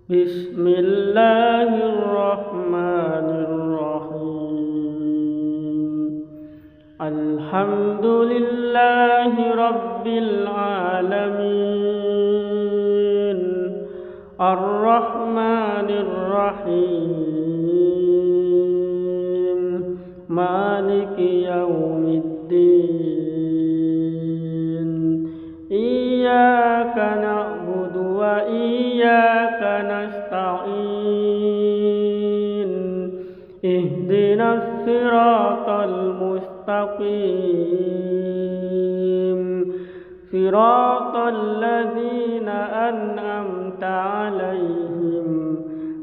بسم الله الرحمن الرحيم. الحمد لله رب العالمين الرحمن الرحيم مالك يوم الدين. إياك نعبد وإياك نستعين. اهدنا الصراط المستقيم صراط الذين أنعمت عليهم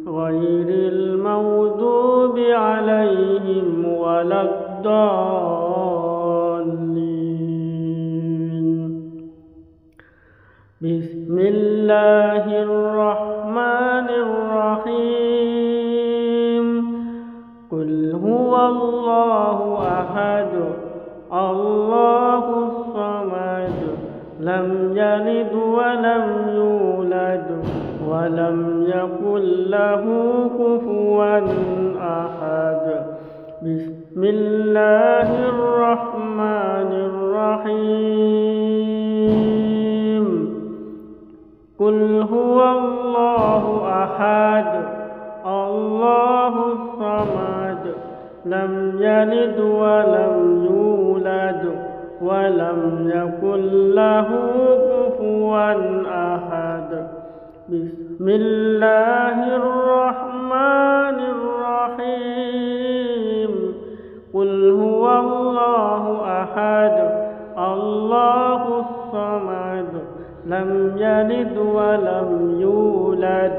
غير المغضوب عليهم ولا الضالين. بسم الله الرحمن الرحيم. قل هو الله أحد الله الصمد لم يلد ولم يولد ولم يكن له كفوا أحد. بسم الله الرحمن الرحيم. قل هو الله أحد الله الصمد لم يلد ولم يولد ولم يكن له كفوا أحد. بسم الله الرحمن الرحيم. قل هو الله أحد الله الصمد لم يلد ولم يولد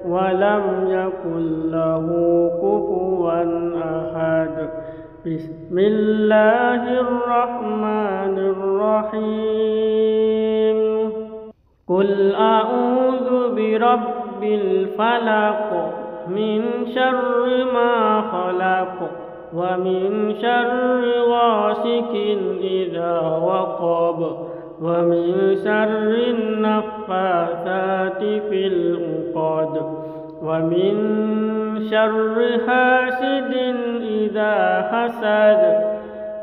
ولم يكن له كفوا أحد. بسم الله الرحمن الرحيم. قل أعوذ برب الفلق من شر ما خلق ومن شر غاسق إذا وقب ومن شر النفاثات في العقد ومن شر حاسد إذا حسد.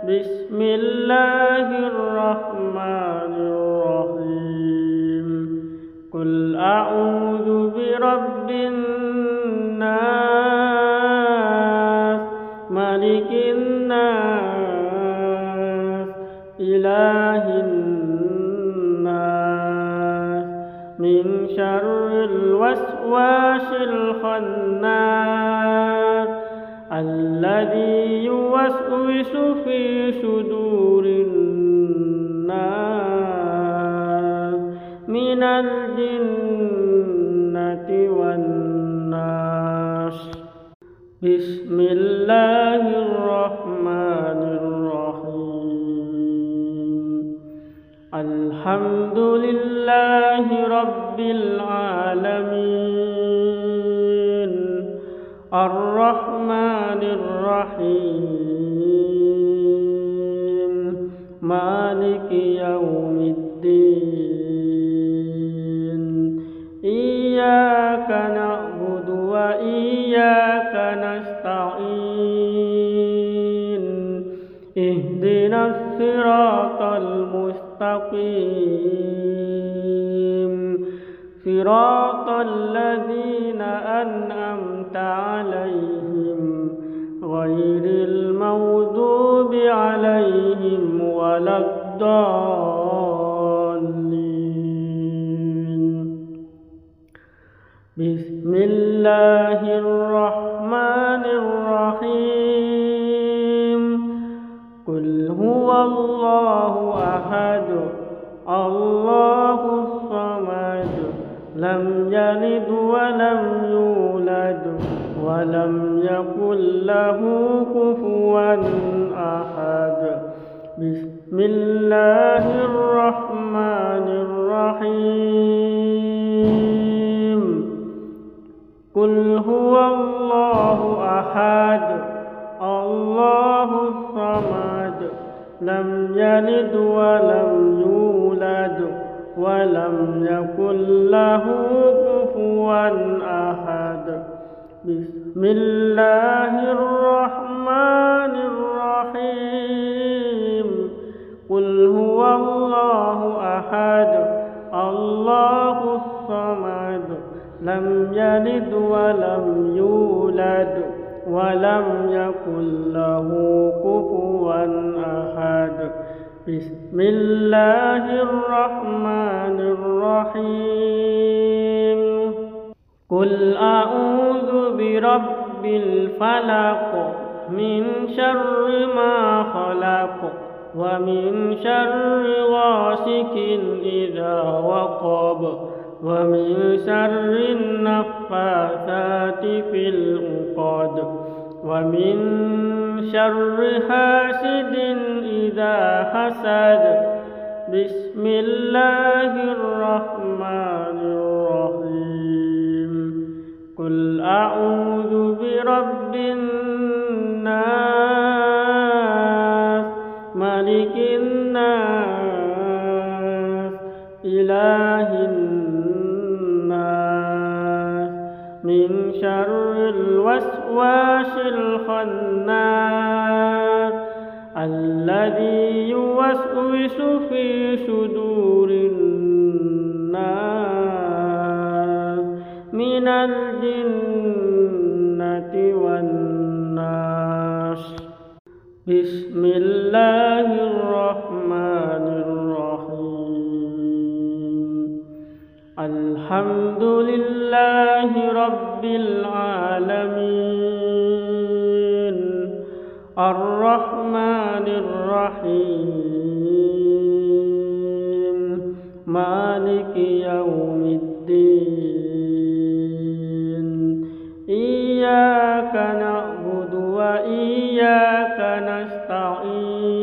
بسم الله الرحمن الرحيم. قل أعوذ برب الناس ملك الناس إله الناس من شر الوسواس الخناس الذي يوسوس في صدور الناس من الجنة والناس. بسم الله الرحمن الرحيم. الحمد لله رب العالمين الرحمن الرحيم مالك يوم الدين. إياك نعبد وإياك نستعين. اهدنا الصراط المستقيم صراط الذين أنعمت عليهم غير المغضوب عليهم ولا الضالين. بسم الله الرحمن الرحيم. قل هو الله أحد الله الصمد لم يلد ولم يولد ولم يكن له كفوا أحد. بسم الله الرحمن الرحيم. قل هو الله أحد الله الصمد لم يلد ولم يولد ولم يكن له كفوا أحد. بسم الله الرحمن الرحيم قل هو الله أحد الله الصمد لم يلد ولم يولد ولم يكن له كفوا أحد بسم الله الرحمن الرحيم قل أعوذ برب الفلق من شر ما خلق ومن شر غاسق إذا وقب ومن شر النفاثات في العقد ومن شر حاسد إذا حسد بسم الله الرحمن الرحيم قل أعوذ برب الناس ملك الناس إله الناس من شر الوسواس الخناس الذي يوسوس في صدور الناس من الجنة والناس بسم الله الرحمن الرحيم الحمد لله رب العالمين الرحمن الرحيم مالك يوم الدين إياك نعبد وإياك نستعين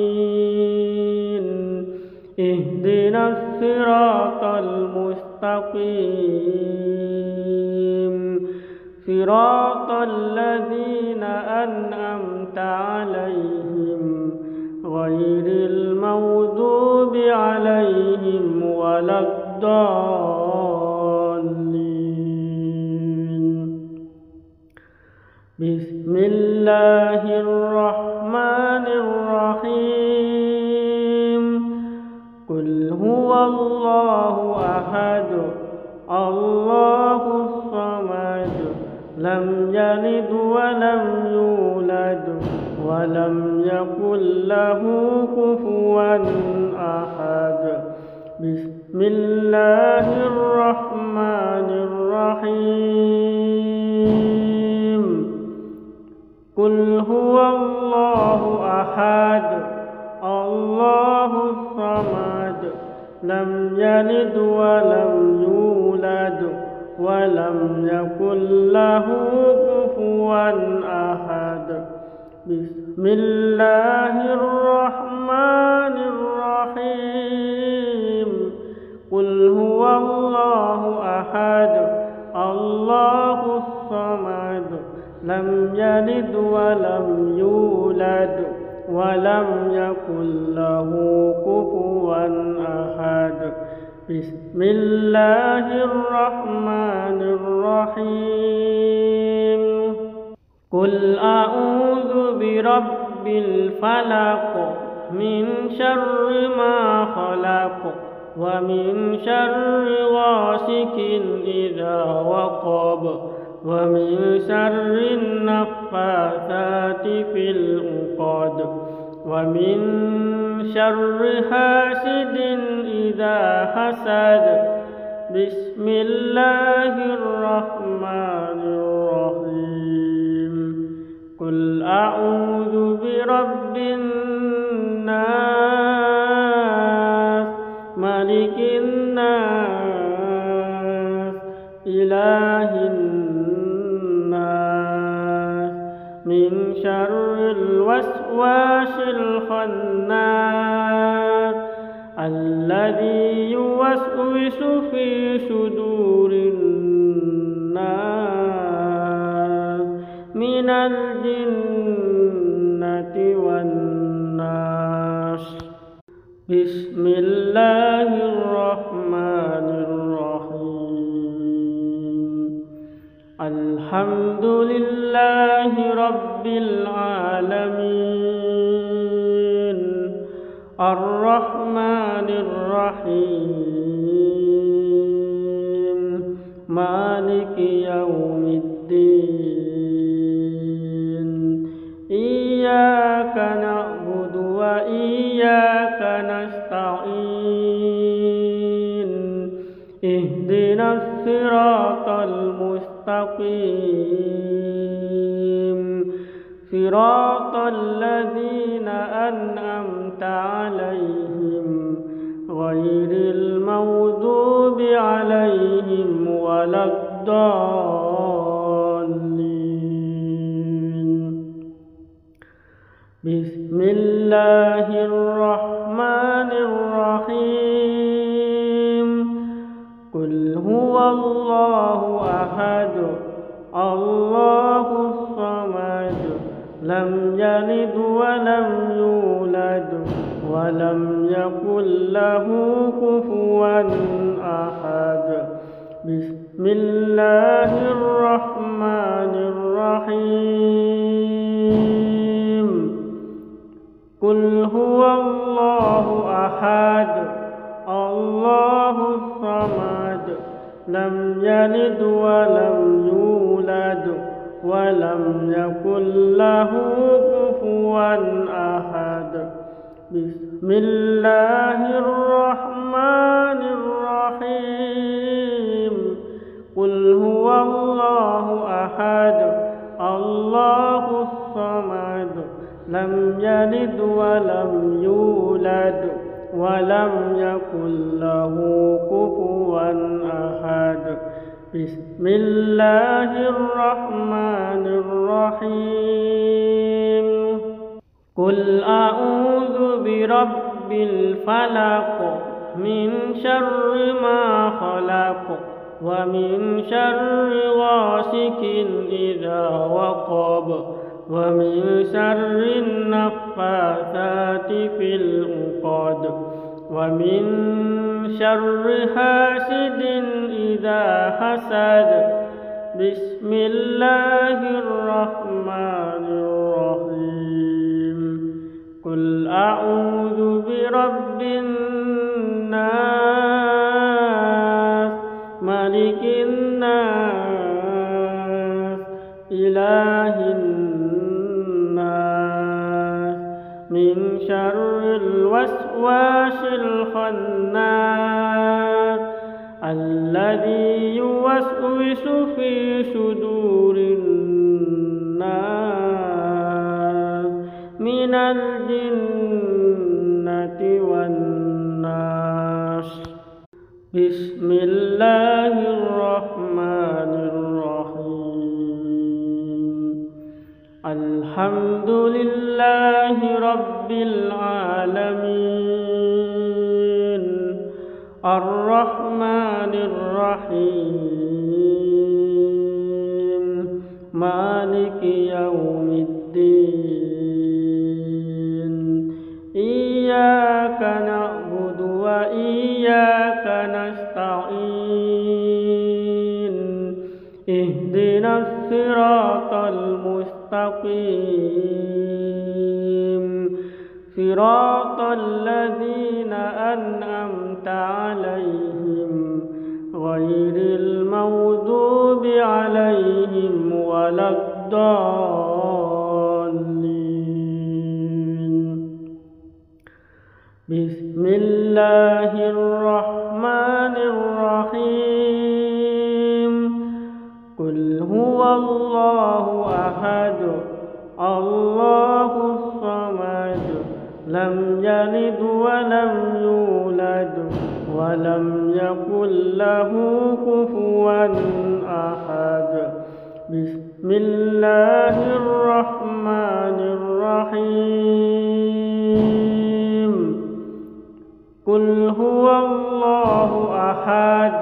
اهدنا الصراط المستقيم صراط الذين أنعمت عليهم غير المغضوب عليهم ولا الضالين بسم الله الرحمن الرحيم قل هو الله أحد الله الصمد لم يلد ولم يولد ولم يكن له كفوا أحد بسم الله الرحمن الرحيم قل هو الله أحد الله الصمد لم يلد ولم يولد ولم يكن له كفوا أحد بسم الله الرحمن الرحيم قل هو الله أحد الله الصمد لم يلد ولم يولد ولم يكن له كفوا أحد بسم الله الرحمن الرحيم قل أعوذ برب الفلق من شر ما خلق ومن شر غاسق إذا وقب ومن شر النفاثات في العقد ومن شر حاسد إذا حسد بسم الله الرحمن الرحيم قل أعوذ برب الناس ملك الناس إله الناس من شر الوسواس الخناس الذي يوسوس في صدور الناس من الجنة والناس بسم الله الرحمن الرحيم الحمد لله رب العالمين الرحمن الرحيم مالك يوم الدين إياك نعبد وإياك نستعين اهدنا الصراط المستقيم صراط الذين أنعمت عليهم غير المغضوب عليهم ولا الضالين. بسم الله الرحمن الرحيم قل هو الله أحد الله الصمد لم يلد ولم يولد ولم يكن له كفوا أحد. بسم الله الرحمن الرحيم قل هو الله أحد الله الصمد لم يلد ولم يولد ولم يكن له كفوا أحد. بسم الله الرحمن الرحيم قل هو الله أحد الله الصمد لم يلد ولم يولد ولم يكن له كفوا أحد. بسم الله الرحمن الرحيم قل أعوذ برب الفلق من شر ما خلق ومن شر غاسق إذا وقب ومن شر النفاثات في العقد ومن شر حاسد إذا حسد. بسم الله الرحمن الرحيم قل أعوذ برب الناس ملك الناس إله الناس من شر الوسواس الخناس الذي يوسوس في صدور الناس من الجنة والناس. بسم الله الرحمن الرحيم الحمد لله رب العالمين الرحمن الرحيم مالك يوم الدين إياك نعبد وإياك نستعين اهدنا الصراط المستقيم صراط الذين أنعمت عليهم غير المغضوب عليهم ولا الضالين. بسم الله الرحمن الرحيم قل هو الله أحد الله الصمد لم يلد ولم يولد ولم يكن له كفوا أحد. بسم الله الرحمن الرحيم قل هو الله أحد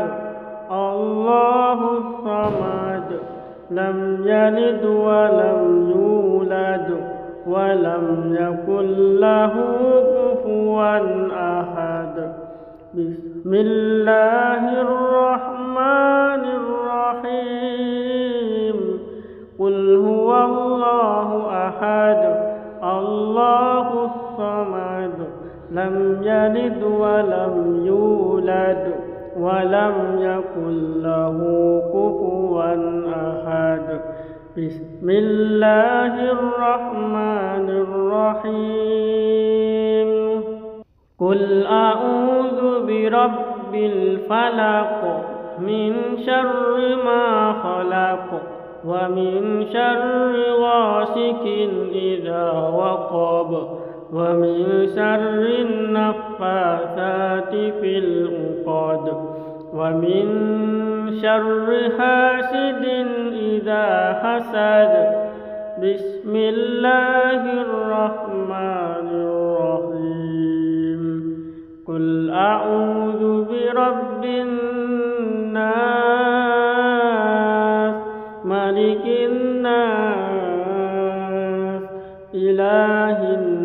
الله الصمد لم يلد ولم يولد ولم يكن له كفوا أحد. بسم الله الرحمن الرحيم لم يلد ولم يولد ولم يكن له كفوا أحد. بسم الله الرحمن الرحيم. قل أعوذ برب الفلق من شر ما خلق ومن شر غاسق إذا وقب ومن شر النفاثات في العقد ومن شر حاسد إذا حسد. بسم الله الرحمن الرحيم. قل أعوذ برب الناس ملك الناس إله الناس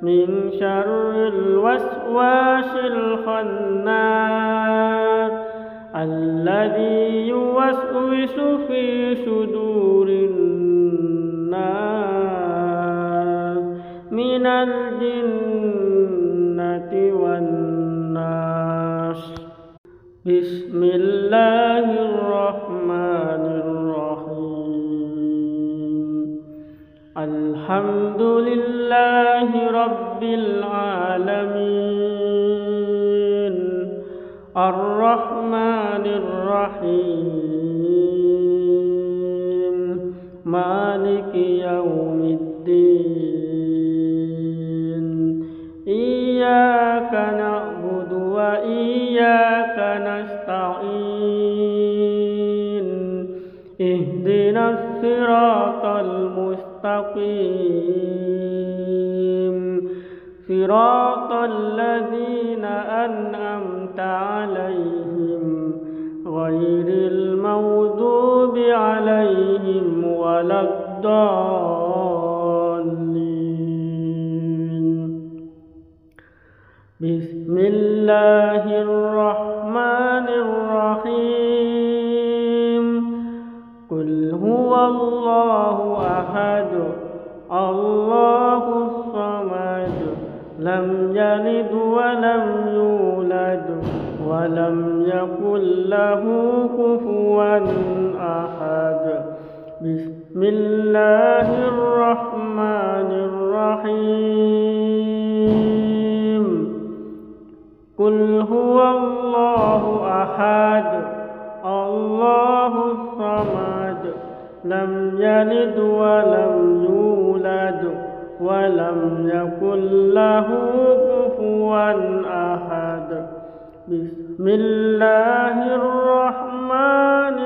من شر الوسواس الخناس الذي يوسوس في صدور الناس من الجنة والناس. بسم الله الرحمن الرحيم. الحمد لله رب العالمين الرحمن الرحيم مالك يوم الدين. إياك نعبد وإياك نستعين. اهدنا الصراط المستقيم صراط الذين أنعمت عليهم غير المغضوب عليهم ولا الضالين. بسم الله الرحمن الرحيم. قل هو الله أحد الله الصمد لم يلد ولم يولد ولم يكن له كفوا أحد. بسم الله الرحمن الرحيم. قل هو الله أحد الله الصمد لم يلد ولم يولد ولم يكن له كفوا أحد. بسم الله الرحمن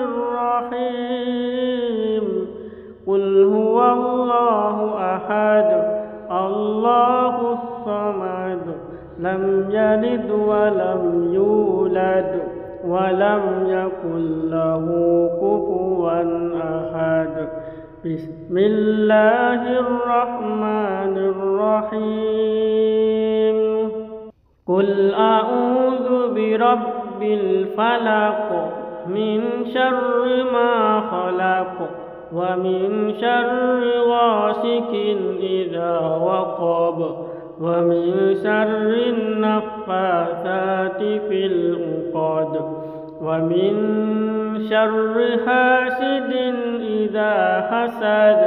الرحيم. قل هو الله أحد الله الصمد لم يلد ولم يولد ولم يكن له كفوا أحد. بسم الله الرحمن الرحيم. قل أعوذ برب الفلق من شر ما خلق ومن شر غاسق إذا وقب ومن شر النفاثات في العقد ومن شر حاسد إذا حسد.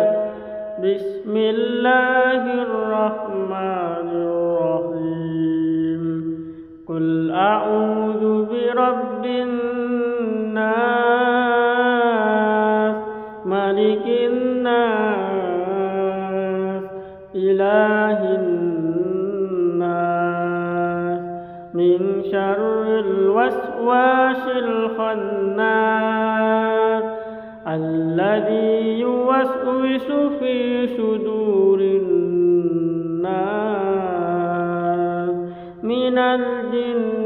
بسم الله الرحمن الرحيم. قل أعوذ برب الناس ملك الناس إله الناس من شر الوسواس الخناس الذي يوسوس في صدور الناس من الجنة